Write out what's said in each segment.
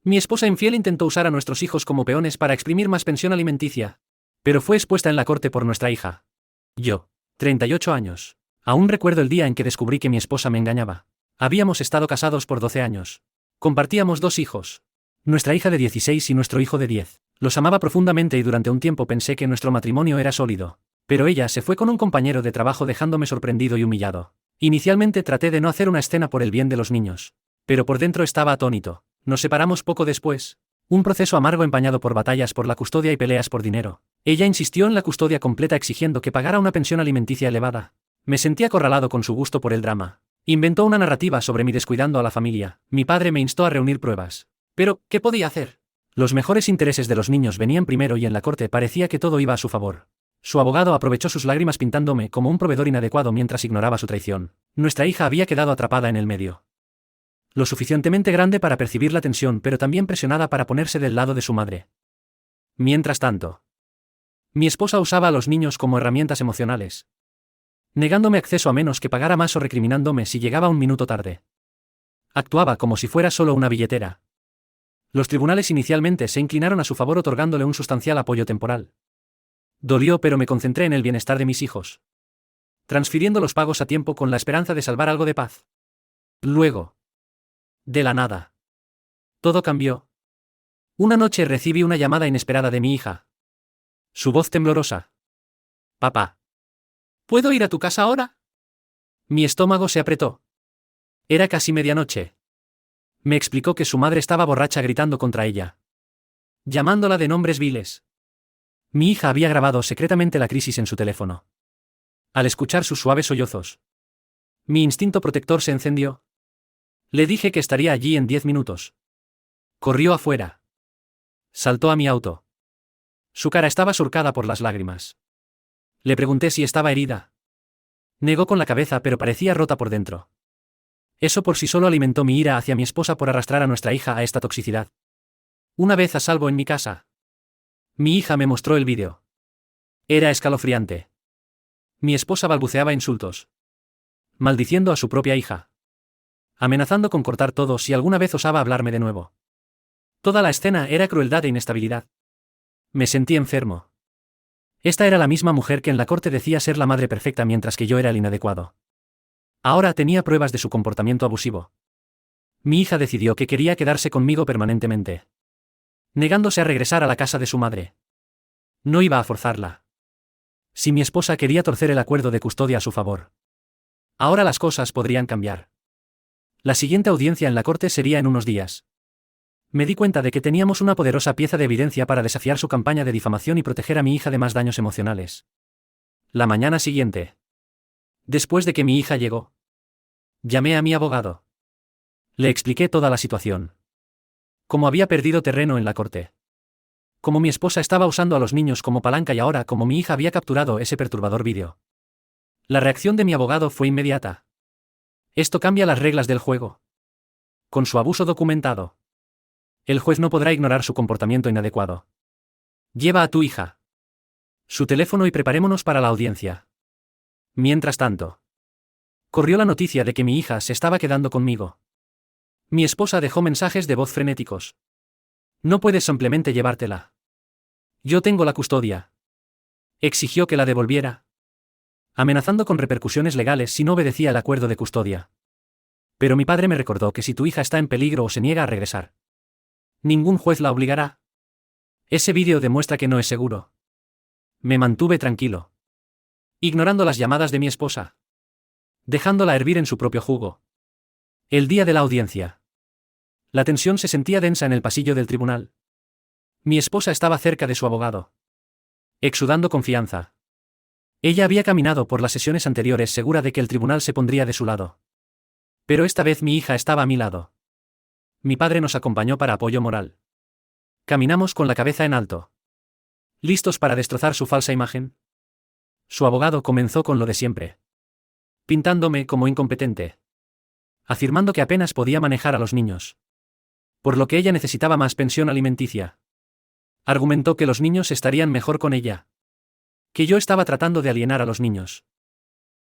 Mi esposa infiel intentó usar a nuestros hijos como peones para exprimir más pensión alimenticia. Pero fue expuesta en la corte por nuestra hija. Yo, 38 años. Aún recuerdo el día en que descubrí que mi esposa me engañaba. Habíamos estado casados por 12 años. Compartíamos 2 hijos. Nuestra hija de 16 y nuestro hijo de 10. Los amaba profundamente y durante un tiempo pensé que nuestro matrimonio era sólido. Pero ella se fue con un compañero de trabajo dejándome sorprendido y humillado. Inicialmente traté de no hacer una escena por el bien de los niños. Pero por dentro estaba atónito. Nos separamos poco después. Un proceso amargo empañado por batallas por la custodia y peleas por dinero. Ella insistió en la custodia completa exigiendo que pagara una pensión alimenticia elevada. Me sentí acorralado con su gusto por el drama. Inventó una narrativa sobre mí descuidando a la familia. Mi padre me instó a reunir pruebas. Pero, ¿qué podía hacer? Los mejores intereses de los niños venían primero y en la corte parecía que todo iba a su favor. Su abogado aprovechó sus lágrimas pintándome como un proveedor inadecuado mientras ignoraba su traición. Nuestra hija había quedado atrapada en el medio. Lo suficientemente grande para percibir la tensión, pero también presionada para ponerse del lado de su madre. Mientras tanto, mi esposa usaba a los niños como herramientas emocionales, negándome acceso a menos que pagara más o recriminándome si llegaba un minuto tarde. Actuaba como si fuera solo una billetera. Los tribunales inicialmente se inclinaron a su favor otorgándole un sustancial apoyo temporal. Dolió, pero me concentré en el bienestar de mis hijos, transfiriendo los pagos a tiempo con la esperanza de salvar algo de paz. Luego, de la nada, todo cambió. Una noche recibí una llamada inesperada de mi hija. Su voz temblorosa. Papá. ¿Puedo ir a tu casa ahora? Mi estómago se apretó. Era casi medianoche. Me explicó que su madre estaba borracha gritando contra ella, llamándola de nombres viles. Mi hija había grabado secretamente la crisis en su teléfono. Al escuchar sus suaves sollozos, mi instinto protector se encendió. Le dije que estaría allí en 10 minutos. Corrió afuera. Saltó a mi auto. Su cara estaba surcada por las lágrimas. Le pregunté si estaba herida. Negó con la cabeza, pero parecía rota por dentro. Eso por sí solo alimentó mi ira hacia mi esposa por arrastrar a nuestra hija a esta toxicidad. Una vez a salvo en mi casa, mi hija me mostró el vídeo. Era escalofriante. Mi esposa balbuceaba insultos, maldiciendo a su propia hija, amenazando con cortar todo si alguna vez osaba hablarme de nuevo. Toda la escena era crueldad e inestabilidad. Me sentí enfermo. Esta era la misma mujer que en la corte decía ser la madre perfecta mientras que yo era el inadecuado. Ahora tenía pruebas de su comportamiento abusivo. Mi hija decidió que quería quedarse conmigo permanentemente, negándose a regresar a la casa de su madre. No iba a forzarla. Si mi esposa quería torcer el acuerdo de custodia a su favor, ahora las cosas podrían cambiar. La siguiente audiencia en la corte sería en unos días. Me di cuenta de que teníamos una poderosa pieza de evidencia para desafiar su campaña de difamación y proteger a mi hija de más daños emocionales. La mañana siguiente, después de que mi hija llegó, llamé a mi abogado. Le expliqué toda la situación. Cómo había perdido terreno en la corte. Cómo mi esposa estaba usando a los niños como palanca y ahora cómo mi hija había capturado ese perturbador vídeo. La reacción de mi abogado fue inmediata. Esto cambia las reglas del juego. Con su abuso documentado, el juez no podrá ignorar su comportamiento inadecuado. Lleva a tu hija, su teléfono y preparémonos para la audiencia. Mientras tanto, corrió la noticia de que mi hija se estaba quedando conmigo. Mi esposa dejó mensajes de voz frenéticos. No puedes simplemente llevártela. Yo tengo la custodia. Exigió que la devolviera, amenazando con repercusiones legales si no obedecía el acuerdo de custodia. Pero mi padre me recordó que si tu hija está en peligro o se niega a regresar, ningún juez la obligará. Ese vídeo demuestra que no es seguro. Me mantuve tranquilo, ignorando las llamadas de mi esposa, dejándola hervir en su propio jugo. El día de la audiencia, la tensión se sentía densa en el pasillo del tribunal. Mi esposa estaba cerca de su abogado, exudando confianza. Ella había caminado por las sesiones anteriores segura de que el tribunal se pondría de su lado. Pero esta vez mi hija estaba a mi lado. Mi padre nos acompañó para apoyo moral. Caminamos con la cabeza en alto, listos para destrozar su falsa imagen. Su abogado comenzó con lo de siempre, pintándome como incompetente, afirmando que apenas podía manejar a los niños, por lo que ella necesitaba más pensión alimenticia. Argumentó que los niños estarían mejor con ella, que yo estaba tratando de alienar a los niños.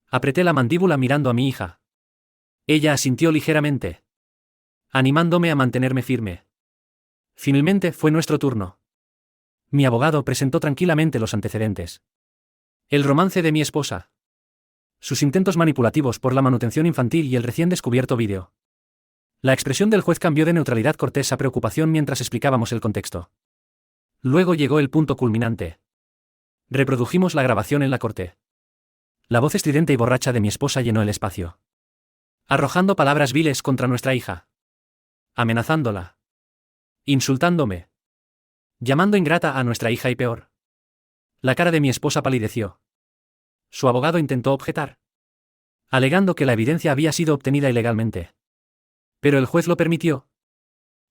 Apreté la mandíbula mirando a mi hija. Ella asintió ligeramente, animándome a mantenerme firme. Finalmente fue nuestro turno. Mi abogado presentó tranquilamente los antecedentes. El romance de mi esposa. Sus intentos manipulativos por la manutención infantil y el recién descubierto vídeo. La expresión del juez cambió de neutralidad cortés a preocupación mientras explicábamos el contexto. Luego llegó el punto culminante. Reprodujimos la grabación en la corte. La voz estridente y borracha de mi esposa llenó el espacio. Arrojando palabras viles contra nuestra hija. Amenazándola. Insultándome. Llamando ingrata a nuestra hija y peor. La cara de mi esposa palideció. Su abogado intentó objetar, alegando que la evidencia había sido obtenida ilegalmente. Pero el juez lo permitió.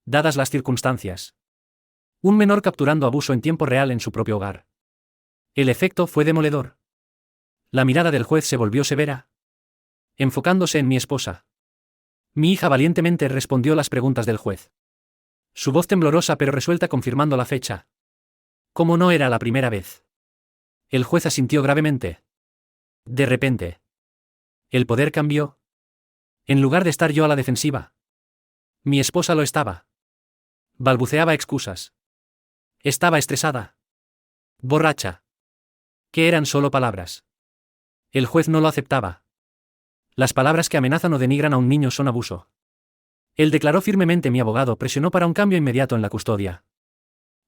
Dadas las circunstancias. Un menor capturando abuso en tiempo real en su propio hogar. El efecto fue demoledor. La mirada del juez se volvió severa, enfocándose en mi esposa. Mi hija valientemente respondió las preguntas del juez. Su voz temblorosa pero resuelta confirmando la fecha. Como no era la primera vez. El juez asintió gravemente. De repente. El poder cambió. En lugar de estar yo a la defensiva. Mi esposa lo estaba. Balbuceaba excusas. Estaba estresada. Borracha. Que eran solo palabras. El juez no lo aceptaba. Las palabras que amenazan o denigran a un niño son abuso. Él declaró firmemente. Mi abogado presionó para un cambio inmediato en la custodia.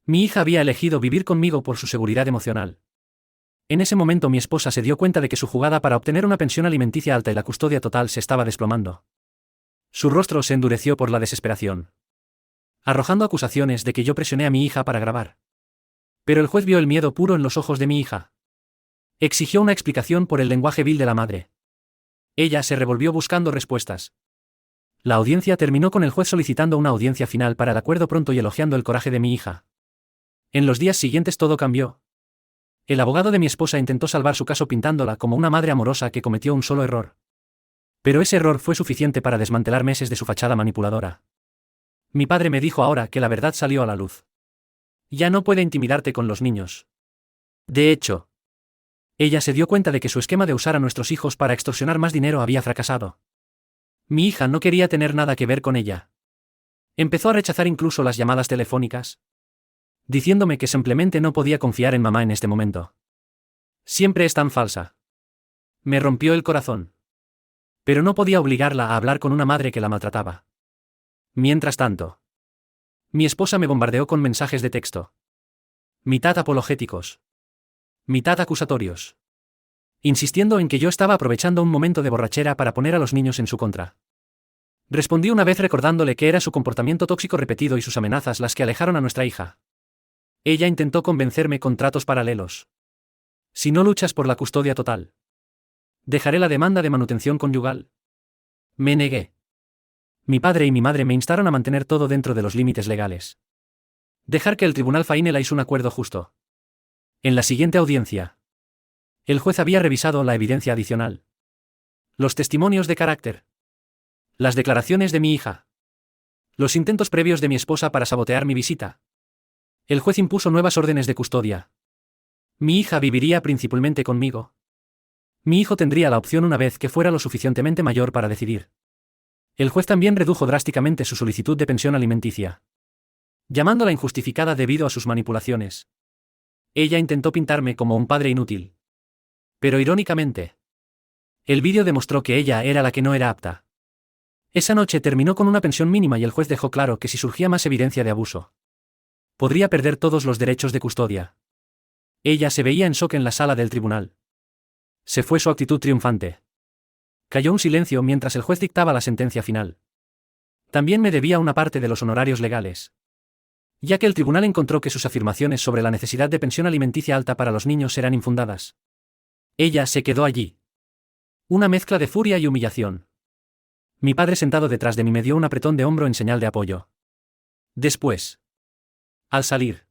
Mi hija había elegido vivir conmigo por su seguridad emocional. En ese momento mi esposa se dio cuenta de que su jugada para obtener una pensión alimenticia alta y la custodia total se estaba desplomando. Su rostro se endureció por la desesperación. Arrojando acusaciones de que yo presioné a mi hija para grabar. Pero el juez vio el miedo puro en los ojos de mi hija. Exigió una explicación por el lenguaje vil de la madre. Ella se revolvió buscando respuestas. La audiencia terminó con el juez solicitando una audiencia final para el acuerdo pronto y elogiando el coraje de mi hija. En los días siguientes todo cambió. El abogado de mi esposa intentó salvar su caso pintándola como una madre amorosa que cometió un solo error. Pero ese error fue suficiente para desmantelar meses de su fachada manipuladora. Mi padre me dijo ahora que la verdad salió a la luz. Ya no puede intimidarte con los niños. De hecho, ella se dio cuenta de que su esquema de usar a nuestros hijos para extorsionar más dinero había fracasado. Mi hija no quería tener nada que ver con ella. Empezó a rechazar incluso las llamadas telefónicas, diciéndome que simplemente no podía confiar en mamá en este momento. Siempre es tan falsa. Me rompió el corazón. Pero no podía obligarla a hablar con una madre que la maltrataba. Mientras tanto, mi esposa me bombardeó con mensajes de texto. Mitad apologéticos. Mitad acusatorios. Insistiendo en que yo estaba aprovechando un momento de borrachera para poner a los niños en su contra. Respondí una vez recordándole que era su comportamiento tóxico repetido y sus amenazas las que alejaron a nuestra hija. Ella intentó convencerme con tratos paralelos. Si no luchas por la custodia total, dejaré la demanda de manutención conyugal. Me negué. Mi padre y mi madre me instaron a mantener todo dentro de los límites legales. Dejar que el tribunal Fainela hizo un acuerdo justo. En la siguiente audiencia, el juez había revisado la evidencia adicional. Los testimonios de carácter. Las declaraciones de mi hija. Los intentos previos de mi esposa para sabotear mi visita. El juez impuso nuevas órdenes de custodia. Mi hija viviría principalmente conmigo. Mi hijo tendría la opción una vez que fuera lo suficientemente mayor para decidir. El juez también redujo drásticamente su solicitud de pensión alimenticia, llamándola injustificada debido a sus manipulaciones. Ella intentó pintarme como un padre inútil. Pero irónicamente, el vídeo demostró que ella era la que no era apta. Esa noche terminó con una pensión mínima y el juez dejó claro que si surgía más evidencia de abuso, podría perder todos los derechos de custodia. Ella se veía en shock en la sala del tribunal. Se fue su actitud triunfante. Cayó un silencio mientras el juez dictaba la sentencia final. También me debía una parte de los honorarios legales, ya que el tribunal encontró que sus afirmaciones sobre la necesidad de pensión alimenticia alta para los niños eran infundadas. Ella se quedó allí. Una mezcla de furia y humillación. Mi padre sentado detrás de mí me dio un apretón de hombro en señal de apoyo. Después, al salir,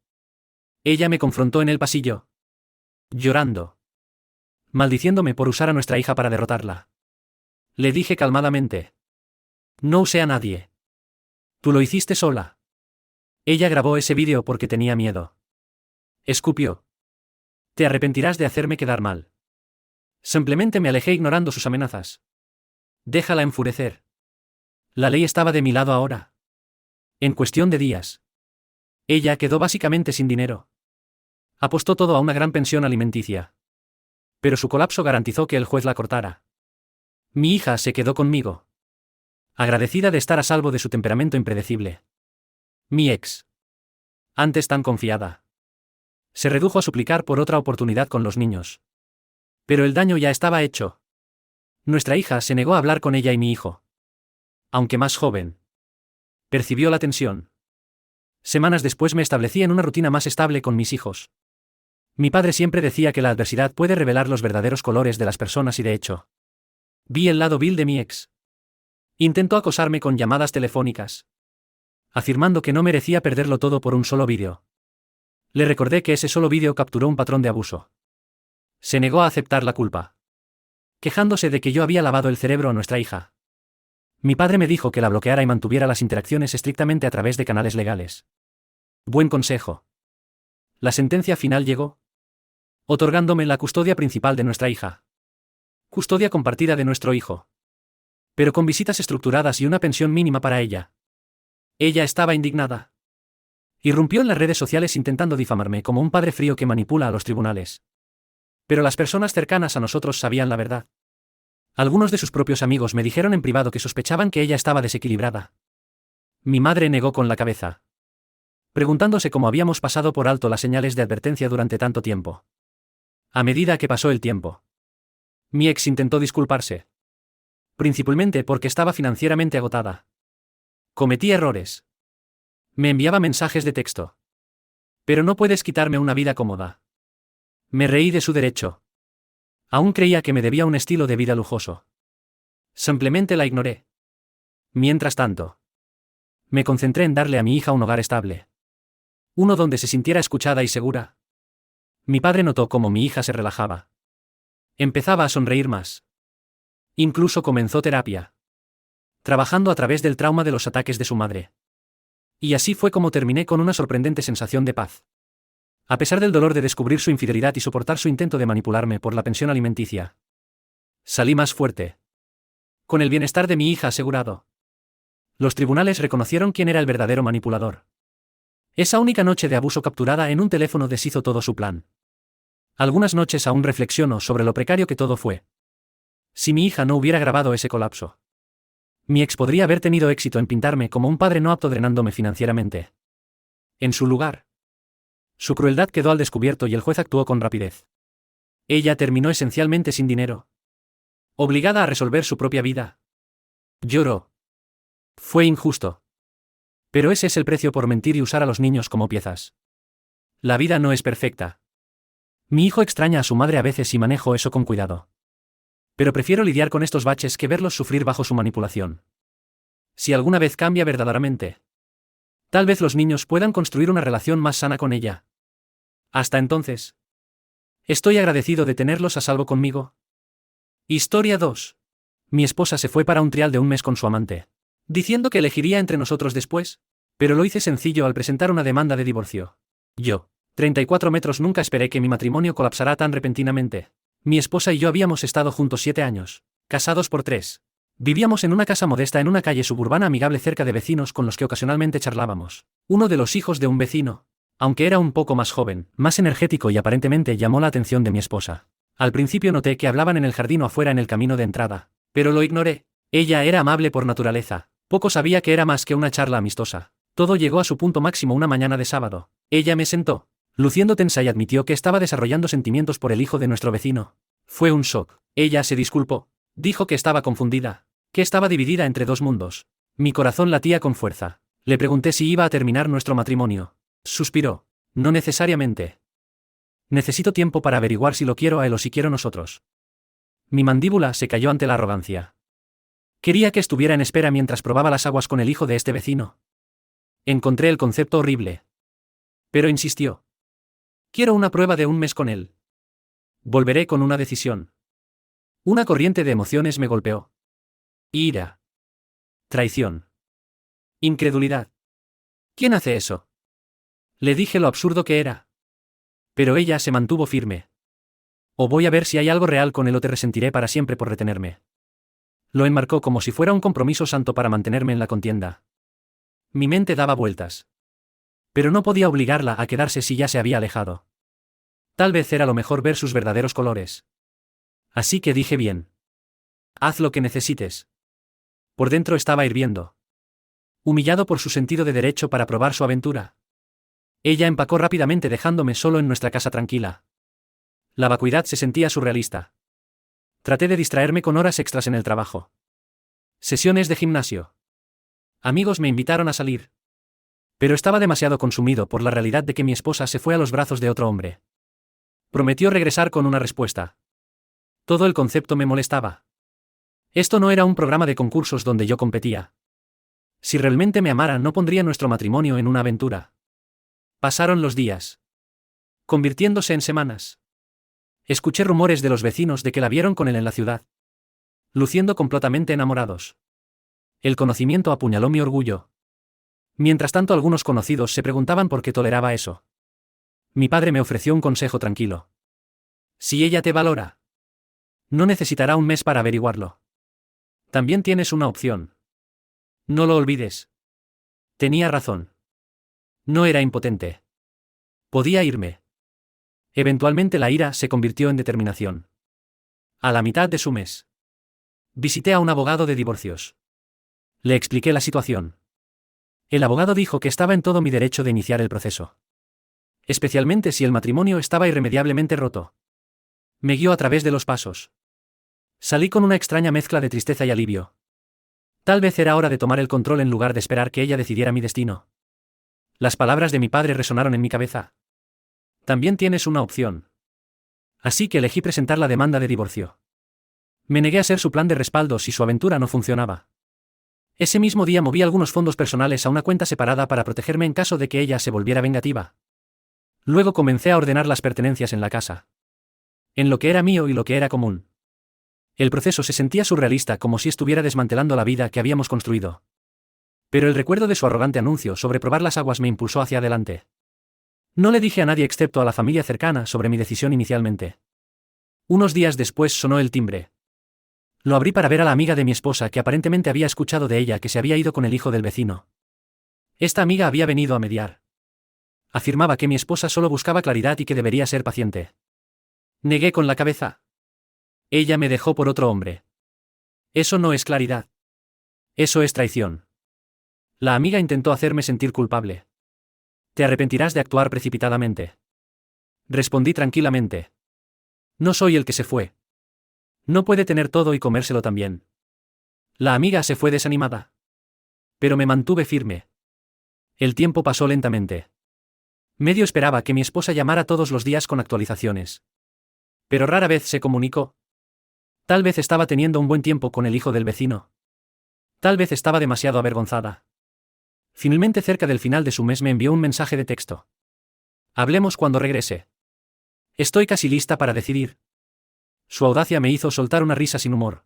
ella me confrontó en el pasillo, llorando, maldiciéndome por usar a nuestra hija para derrotarla. Le dije calmadamente: no usé a nadie. Tú lo hiciste sola. Ella grabó ese vídeo porque tenía miedo. Escupió. Te arrepentirás de hacerme quedar mal. Simplemente me alejé ignorando sus amenazas. Déjala enfurecer. La ley estaba de mi lado ahora. En cuestión de días. Ella quedó básicamente sin dinero. Apostó todo a una gran pensión alimenticia. Pero su colapso garantizó que el juez la cortara. Mi hija se quedó conmigo, agradecida de estar a salvo de su temperamento impredecible. Mi ex, antes tan confiada, se redujo a suplicar por otra oportunidad con los niños. Pero el daño ya estaba hecho. Nuestra hija se negó a hablar con ella y mi hijo. Aunque más joven, percibió la tensión. Semanas después me establecí en una rutina más estable con mis hijos. Mi padre siempre decía que la adversidad puede revelar los verdaderos colores de las personas y de hecho, vi el lado vil de mi ex. Intentó acosarme con llamadas telefónicas, afirmando que no merecía perderlo todo por un solo vídeo. Le recordé que ese solo vídeo capturó un patrón de abuso. Se negó a aceptar la culpa, quejándose de que yo había lavado el cerebro a nuestra hija. Mi padre me dijo que la bloqueara y mantuviera las interacciones estrictamente a través de canales legales. Buen consejo. La sentencia final llegó, otorgándome la custodia principal de nuestra hija. Custodia compartida de nuestro hijo, pero con visitas estructuradas y una pensión mínima para ella. Ella estaba indignada. Irrumpió en las redes sociales intentando difamarme como un padre frío que manipula a los tribunales. Pero las personas cercanas a nosotros sabían la verdad. Algunos de sus propios amigos me dijeron en privado que sospechaban que ella estaba desequilibrada. Mi madre negó con la cabeza, preguntándose cómo habíamos pasado por alto las señales de advertencia durante tanto tiempo. A medida que pasó el tiempo, mi ex intentó disculparse, principalmente porque estaba financieramente agotada. Cometí errores. Me enviaba mensajes de texto. Pero no puedes quitarme una vida cómoda. Me reí de su derecho. Aún creía que me debía un estilo de vida lujoso. Simplemente la ignoré. Mientras tanto, me concentré en darle a mi hija un hogar estable. Uno donde se sintiera escuchada y segura. Mi padre notó cómo mi hija se relajaba. Empezaba a sonreír más. Incluso comenzó terapia, trabajando a través del trauma de los ataques de su madre. Y así fue como terminé con una sorprendente sensación de paz. A pesar del dolor de descubrir su infidelidad y soportar su intento de manipularme por la pensión alimenticia, salí más fuerte, con el bienestar de mi hija asegurado. Los tribunales reconocieron quién era el verdadero manipulador. Esa única noche de abuso capturada en un teléfono deshizo todo su plan. Algunas noches aún reflexiono sobre lo precario que todo fue. Si mi hija no hubiera grabado ese colapso, mi ex podría haber tenido éxito en pintarme como un padre no apto drenándome financieramente. En su lugar, su crueldad quedó al descubierto y el juez actuó con rapidez. Ella terminó esencialmente sin dinero, obligada a resolver su propia vida. Lloró. Fue injusto. Pero ese es el precio por mentir y usar a los niños como piezas. La vida no es perfecta. Mi hijo extraña a su madre a veces y manejo eso con cuidado. Pero prefiero lidiar con estos baches que verlos sufrir bajo su manipulación. Si alguna vez cambia verdaderamente, tal vez los niños puedan construir una relación más sana con ella. Hasta entonces, estoy agradecido de tenerlos a salvo conmigo. Historia 2. Mi esposa se fue para un trial de un mes con su amante, diciendo que elegiría entre nosotros después, pero lo hice sencillo al presentar una demanda de divorcio. Yo, 34 metros, nunca esperé que mi matrimonio colapsara tan repentinamente. Mi esposa y yo habíamos estado juntos 7 años, casados por 3. Vivíamos en una casa modesta en una calle suburbana amigable cerca de vecinos con los que ocasionalmente charlábamos. Uno de los hijos de un vecino, aunque era un poco más joven, más energético y aparentemente llamó la atención de mi esposa. Al principio noté que hablaban en el jardín o afuera en el camino de entrada, pero lo ignoré. Ella era amable por naturaleza. Poco sabía que era más que una charla amistosa. Todo llegó a su punto máximo una mañana de sábado. Ella me sentó, luciendo tensa, y admitió que estaba desarrollando sentimientos por el hijo de nuestro vecino. Fue un shock. Ella se disculpó. Dijo que estaba confundida, que estaba dividida entre dos mundos. Mi corazón latía con fuerza. Le pregunté si iba a terminar nuestro matrimonio. Suspiró. No necesariamente. Necesito tiempo para averiguar si lo quiero a él o si quiero nosotros. Mi mandíbula se cayó ante la arrogancia. Quería que estuviera en espera mientras probaba las aguas con el hijo de este vecino. Encontré el concepto horrible. Pero insistió. Quiero una prueba de un mes con él. Volveré con una decisión. Una corriente de emociones me golpeó. Ira. Traición. Incredulidad. ¿Quién hace eso? Le dije lo absurdo que era. Pero ella se mantuvo firme. O voy a ver si hay algo real con él o te resentiré para siempre por retenerme. Lo enmarcó como si fuera un compromiso santo para mantenerme en la contienda. Mi mente daba vueltas. Pero no podía obligarla a quedarse si ya se había alejado. Tal vez era lo mejor ver sus verdaderos colores. Así que dije bien. Haz lo que necesites. Por dentro estaba hirviendo. Humillado por su sentido de derecho para probar su aventura. Ella empacó rápidamente dejándome solo en nuestra casa tranquila. La vacuidad se sentía surrealista. Traté de distraerme con horas extras en el trabajo. Sesiones de gimnasio. Amigos me invitaron a salir. Pero estaba demasiado consumido por la realidad de que mi esposa se fue a los brazos de otro hombre. Prometió regresar con una respuesta. Todo el concepto me molestaba. Esto no era un programa de concursos donde yo competía. Si realmente me amara, no pondría nuestro matrimonio en una aventura. Pasaron los días, convirtiéndose en semanas. Escuché rumores de los vecinos de que la vieron con él en la ciudad, luciendo completamente enamorados. El conocimiento apuñaló mi orgullo. Mientras tanto, algunos conocidos se preguntaban por qué toleraba eso. Mi padre me ofreció un consejo tranquilo. Si ella te valora, no necesitará un mes para averiguarlo. También tienes una opción. No lo olvides. Tenía razón. No era impotente. Podía irme. Eventualmente la ira se convirtió en determinación. A la mitad de su mes, visité a un abogado de divorcios. Le expliqué la situación. El abogado dijo que estaba en todo mi derecho de iniciar el proceso. Especialmente si el matrimonio estaba irremediablemente roto. Me guió a través de los pasos. Salí con una extraña mezcla de tristeza y alivio. Tal vez era hora de tomar el control en lugar de esperar que ella decidiera mi destino. Las palabras de mi padre resonaron en mi cabeza. También tienes una opción. Así que elegí presentar la demanda de divorcio. Me negué a ser su plan de respaldo si su aventura no funcionaba. Ese mismo día moví algunos fondos personales a una cuenta separada para protegerme en caso de que ella se volviera vengativa. Luego comencé a ordenar las pertenencias en la casa. En lo que era mío y lo que era común. El proceso se sentía surrealista, como si estuviera desmantelando la vida que habíamos construido. Pero el recuerdo de su arrogante anuncio sobre probar las aguas me impulsó hacia adelante. No le dije a nadie excepto a la familia cercana sobre mi decisión inicialmente. Unos días después sonó el timbre. Lo abrí para ver a la amiga de mi esposa que aparentemente había escuchado de ella que se había ido con el hijo del vecino. Esta amiga había venido a mediar. Afirmaba que mi esposa solo buscaba claridad y que debería ser paciente. Negué con la cabeza. Ella me dejó por otro hombre. Eso no es claridad. Eso es traición. La amiga intentó hacerme sentir culpable. Te arrepentirás de actuar precipitadamente. Respondí tranquilamente. No soy el que se fue. No puede tener todo y comérselo también. La amiga se fue desanimada. Pero me mantuve firme. El tiempo pasó lentamente. Medio esperaba que mi esposa llamara todos los días con actualizaciones. Pero rara vez se comunicó. Tal vez estaba teniendo un buen tiempo con el hijo del vecino. Tal vez estaba demasiado avergonzada. Finalmente, cerca del final de su mes, me envió un mensaje de texto. Hablemos cuando regrese. Estoy casi lista para decidir. Su audacia me hizo soltar una risa sin humor.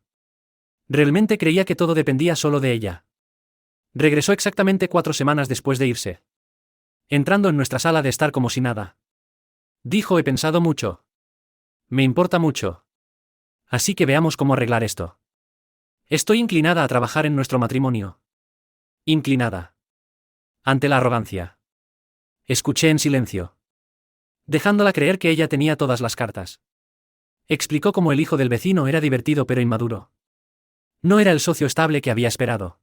Realmente creía que todo dependía solo de ella. Regresó exactamente 4 semanas después de irse. Entrando en nuestra sala de estar como si nada. Dijo: he pensado mucho. Me importa mucho. Así que veamos cómo arreglar esto. Estoy inclinada a trabajar en nuestro matrimonio. Inclinada. Ante la arrogancia. Escuché en silencio. Dejándola creer que ella tenía todas las cartas. Explicó cómo el hijo del vecino era divertido pero inmaduro. No era el socio estable que había esperado.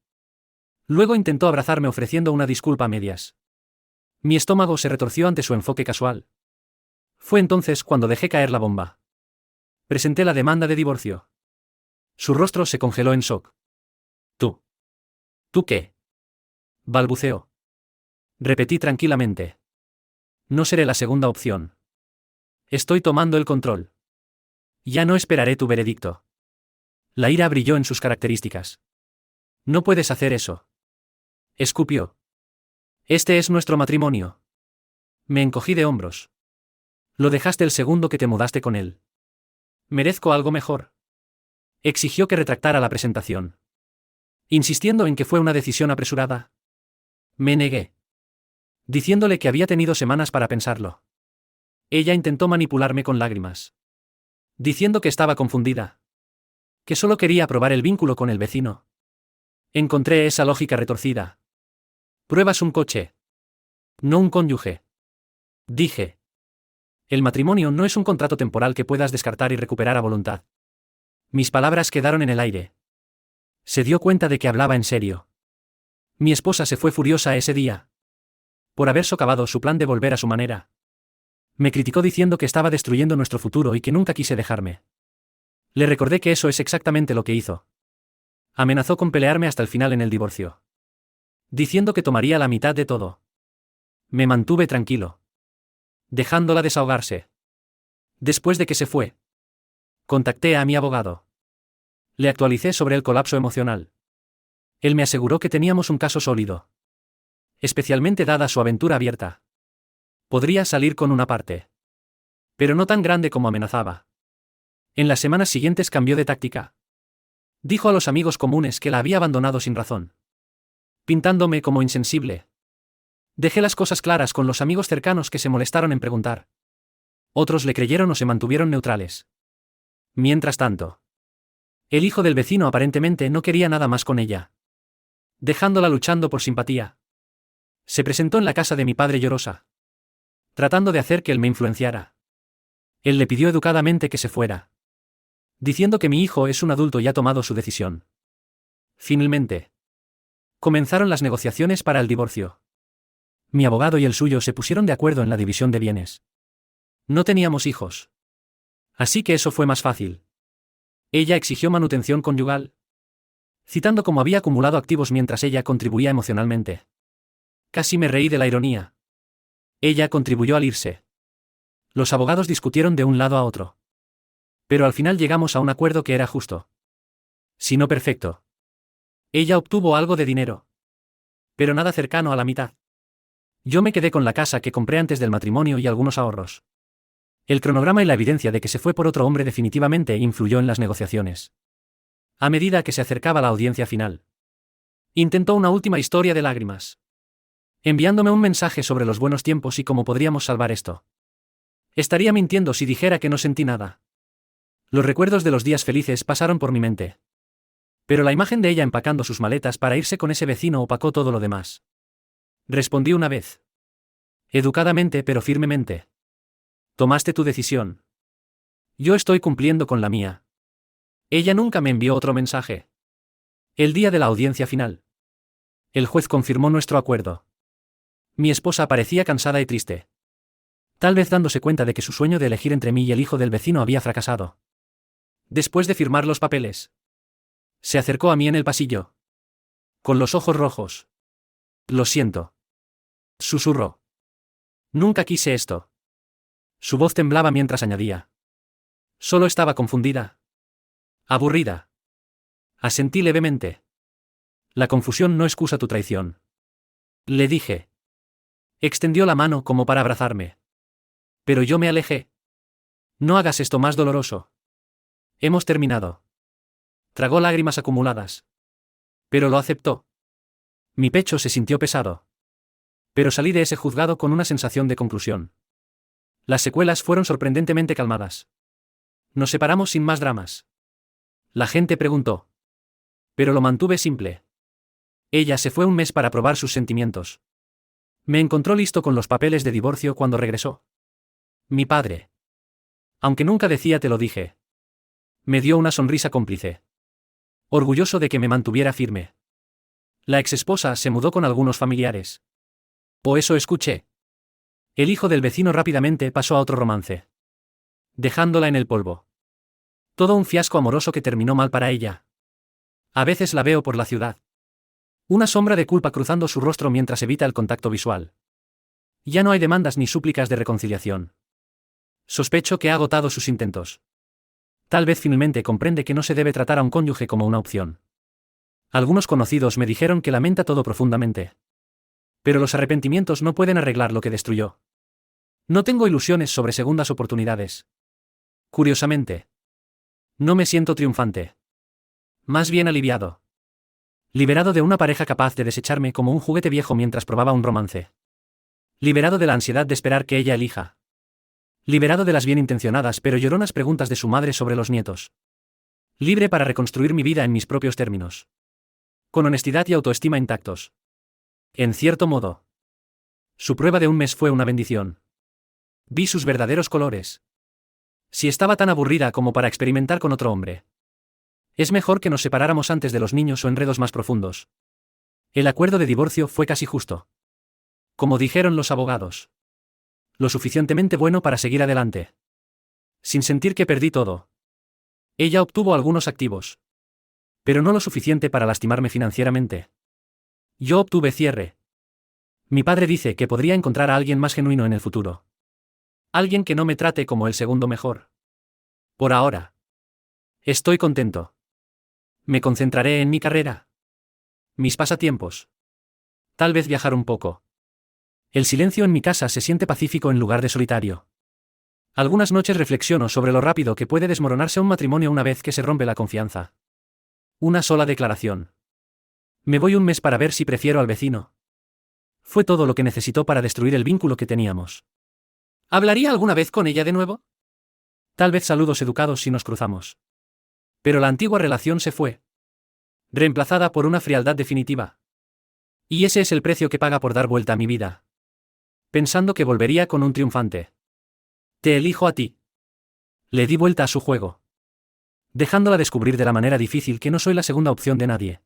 Luego intentó abrazarme ofreciendo una disculpa a medias. Mi estómago se retorció ante su enfoque casual. Fue entonces cuando dejé caer la bomba. Presenté la demanda de divorcio. Su rostro se congeló en shock. ¿Tú? ¿Tú qué? Balbuceó. Repetí tranquilamente. No seré la segunda opción. Estoy tomando el control. Ya no esperaré tu veredicto. La ira brilló en sus características. No puedes hacer eso. Escupió. Este es nuestro matrimonio. Me encogí de hombros. Lo dejaste el segundo que te mudaste con él. Merezco algo mejor. Exigió que retractara la presentación. Insistiendo en que fue una decisión apresurada. Me negué. Diciéndole que había tenido semanas para pensarlo. Ella intentó manipularme con lágrimas. Diciendo que estaba confundida. Que solo quería probar el vínculo con el vecino. Encontré esa lógica retorcida. ¿Pruebas un coche? No un cónyuge. Dije. El matrimonio no es un contrato temporal que puedas descartar y recuperar a voluntad. Mis palabras quedaron en el aire. Se dio cuenta de que hablaba en serio. Mi esposa se fue furiosa ese día. Por haber socavado su plan de volver a su manera. Me criticó diciendo que estaba destruyendo nuestro futuro y que nunca quise dejarme. Le recordé que eso es exactamente lo que hizo. Amenazó con pelearme hasta el final en el divorcio. Diciendo que tomaría la mitad de todo. Me mantuve tranquilo. Dejándola desahogarse. Después de que se fue, contacté a mi abogado. Le actualicé sobre el colapso emocional. Él me aseguró que teníamos un caso sólido. Especialmente dada su aventura abierta. Podría salir con una parte. Pero no tan grande como amenazaba. En las semanas siguientes cambió de táctica. Dijo a los amigos comunes que la había abandonado sin razón. Pintándome como insensible. Dejé las cosas claras con los amigos cercanos que se molestaron en preguntar. Otros le creyeron o se mantuvieron neutrales. Mientras tanto, el hijo del vecino aparentemente no quería nada más con ella. Dejándola luchando por simpatía. Se presentó en la casa de mi padre llorosa. Tratando de hacer que él me influenciara. Él le pidió educadamente que se fuera. Diciendo que mi hijo es un adulto y ha tomado su decisión. Finalmente, comenzaron las negociaciones para el divorcio. Mi abogado y el suyo se pusieron de acuerdo en la división de bienes. No teníamos hijos. Así que eso fue más fácil. Ella exigió manutención conyugal. Citando cómo había acumulado activos mientras ella contribuía emocionalmente. Casi me reí de la ironía. Ella contribuyó al irse. Los abogados discutieron de un lado a otro. Pero al final llegamos a un acuerdo que era justo. Si no perfecto. Ella obtuvo algo de dinero. Pero nada cercano a la mitad. Yo me quedé con la casa que compré antes del matrimonio y algunos ahorros. El cronograma y la evidencia de que se fue por otro hombre definitivamente influyó en las negociaciones. A medida que se acercaba la audiencia final. Intentó una última historia de lágrimas. Enviándome un mensaje sobre los buenos tiempos y cómo podríamos salvar esto. Estaría mintiendo si dijera que no sentí nada. Los recuerdos de los días felices pasaron por mi mente. Pero la imagen de ella empacando sus maletas para irse con ese vecino opacó todo lo demás. Respondí una vez. Educadamente pero firmemente. Tomaste tu decisión. Yo estoy cumpliendo con la mía. Ella nunca me envió otro mensaje. El día de la audiencia final. El juez confirmó nuestro acuerdo. Mi esposa parecía cansada y triste. Tal vez dándose cuenta de que su sueño de elegir entre mí y el hijo del vecino había fracasado. Después de firmar los papeles, se acercó a mí en el pasillo. Con los ojos rojos. Lo siento. Susurró. Nunca quise esto. Su voz temblaba mientras añadía. Solo estaba confundida. Aburrida. Asentí levemente. La confusión no excusa tu traición. Le dije. Extendió la mano como para abrazarme. Pero yo me alejé. No hagas esto más doloroso. Hemos terminado. Tragó lágrimas acumuladas. Pero lo aceptó. Mi pecho se sintió pesado. Pero salí de ese juzgado con una sensación de conclusión. Las secuelas fueron sorprendentemente calmadas. Nos separamos sin más dramas. La gente preguntó. Pero lo mantuve simple. Ella se fue un mes para probar sus sentimientos. Me encontró listo con los papeles de divorcio cuando regresó. Mi padre. Aunque nunca decía te lo dije. Me dio una sonrisa cómplice. Orgulloso de que me mantuviera firme. La exesposa se mudó con algunos familiares. O eso escuché. El hijo del vecino rápidamente pasó a otro romance. Dejándola en el polvo. Todo un fiasco amoroso que terminó mal para ella. A veces la veo por la ciudad. Una sombra de culpa cruzando su rostro mientras evita el contacto visual. Ya no hay demandas ni súplicas de reconciliación. Sospecho que ha agotado sus intentos. Tal vez finalmente comprende que no se debe tratar a un cónyuge como una opción. Algunos conocidos me dijeron que lamenta todo profundamente. Pero los arrepentimientos no pueden arreglar lo que destruyó. No tengo ilusiones sobre segundas oportunidades. Curiosamente. No me siento triunfante. Más bien aliviado. Liberado de una pareja capaz de desecharme como un juguete viejo mientras probaba un romance. Liberado de la ansiedad de esperar que ella elija. Liberado de las bien intencionadas pero lloronas preguntas de su madre sobre los nietos. Libre para reconstruir mi vida en mis propios términos. Con honestidad y autoestima intactos. En cierto modo. Su prueba de un mes fue una bendición. Vi sus verdaderos colores. Si estaba tan aburrida como para experimentar con otro hombre. Es mejor que nos separáramos antes de los niños o enredos más profundos. El acuerdo de divorcio fue casi justo. Como dijeron los abogados. Lo suficientemente bueno para seguir adelante. Sin sentir que perdí todo. Ella obtuvo algunos activos. Pero no lo suficiente para lastimarme financieramente. Yo obtuve cierre. Mi padre dice que podría encontrar a alguien más genuino en el futuro. Alguien que no me trate como el segundo mejor. Por ahora. Estoy contento. Me concentraré en mi carrera. Mis pasatiempos. Tal vez viajar un poco. El silencio en mi casa se siente pacífico en lugar de solitario. Algunas noches reflexiono sobre lo rápido que puede desmoronarse un matrimonio una vez que se rompe la confianza. Una sola declaración. Me voy un mes para ver si prefiero al vecino. Fue todo lo que necesitó para destruir el vínculo que teníamos. ¿Hablaría alguna vez con ella de nuevo? Tal vez saludos educados si nos cruzamos. Pero la antigua relación se fue. Reemplazada por una frialdad definitiva. Y ese es el precio que paga por dar vuelta a mi vida. Pensando que volvería con un triunfante. Te elijo a ti. Le di vuelta a su juego. Dejándola descubrir de la manera difícil que no soy la segunda opción de nadie.